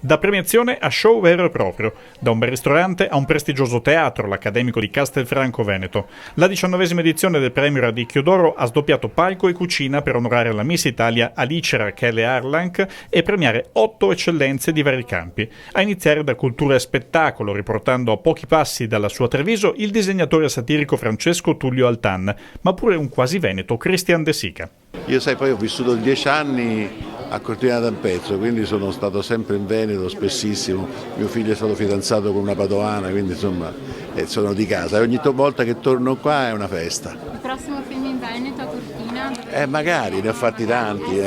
Da premiazione a show vero e proprio, da un bel ristorante a un prestigioso teatro, l'Accademico di Castelfranco Veneto. La 19ª edizione del premio Radicchio d'Oro ha sdoppiato palco e cucina per onorare la Miss Italia Alice Rachele Arlanc e premiare 8 eccellenze di vari campi, a iniziare da cultura e spettacolo, riportando a pochi passi dalla sua Treviso il disegnatore satirico Francesco Tullio Altan, ma pure un quasi veneto Christian De Sica. Io poi ho vissuto 10 anni a Cortina d'Ampezzo, quindi sono stato sempre in Veneto, spessissimo. Mio figlio è stato fidanzato con una padovana, quindi insomma sono di casa e ogni volta che torno qua è una festa. Il prossimo film in Veneto a Cortina? Magari, ne ho fatti tanti.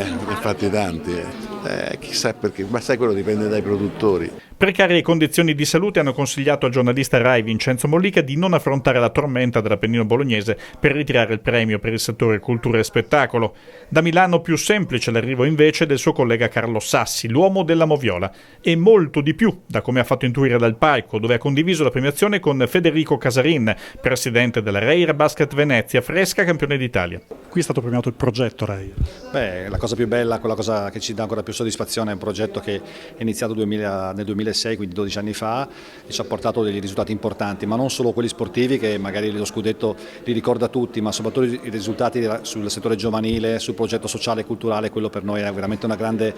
Chissà perché, ma sai, quello dipende dai produttori. Precarie condizioni di salute hanno consigliato al giornalista Rai Vincenzo Mollica di non affrontare la tormenta dell'Appennino bolognese per ritirare il premio per il settore cultura e spettacolo. Da Milano più semplice l'arrivo invece del suo collega Carlo Sassi, l'uomo della Moviola, e molto di più da come ha fatto intuire dal palco, dove ha condiviso la premiazione con Federico Casarin, presidente della Reir Basket Venezia, fresca campione d'Italia. Qui è stato premiato il progetto Rai. La cosa più bella, quella cosa che ci dà ancora più soddisfazione è un progetto che è iniziato nel 2006, quindi 12 anni fa, e ci ha portato dei risultati importanti, ma non solo quelli sportivi, che magari lo scudetto li ricorda tutti, ma soprattutto i risultati sul settore giovanile, sul progetto sociale e culturale. Quello per noi è veramente una grande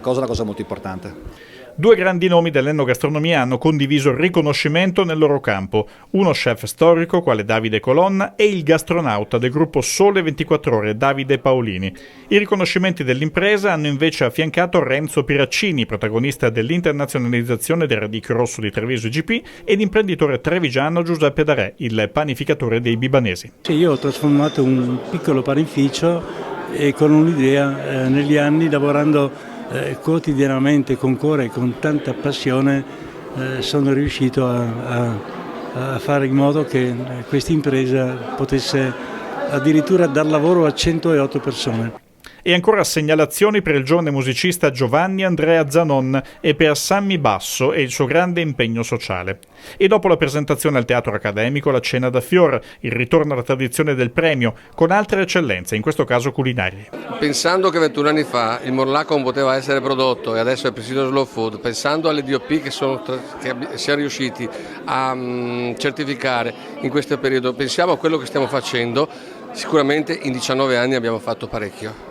cosa, una cosa molto importante. Due grandi nomi dell'enogastronomia hanno condiviso il riconoscimento nel loro campo, uno chef storico quale Davide Colonna e il gastronauta del gruppo Sole 24 Ore Davide Paolini. I riconoscimenti dell'impresa hanno invece affiancato Renzo Piraccini, protagonista dell'internazionalizzazione del Radicchio Rosso di Treviso IGP, e l'imprenditore trevigiano Giuseppe Darè, il panificatore dei Bibanesi. Io ho trasformato un piccolo panificio e con un'idea negli anni, lavorando quotidianamente con cuore e con tanta passione, sono riuscito a fare in modo che questa impresa potesse addirittura dar lavoro a 108 persone. E ancora segnalazioni per il giovane musicista Giovanni Andrea Zanon e per Sammy Basso e il suo grande impegno sociale. E dopo la presentazione al Teatro Accademico, la cena da fior, il ritorno alla tradizione del premio, con altre eccellenze, in questo caso culinarie. Pensando che 21 anni fa il Morlacco non poteva essere prodotto e adesso è presidio slow food, pensando alle DOP che siamo riusciti a certificare in questo periodo, pensiamo a quello che stiamo facendo, sicuramente in 19 anni abbiamo fatto parecchio.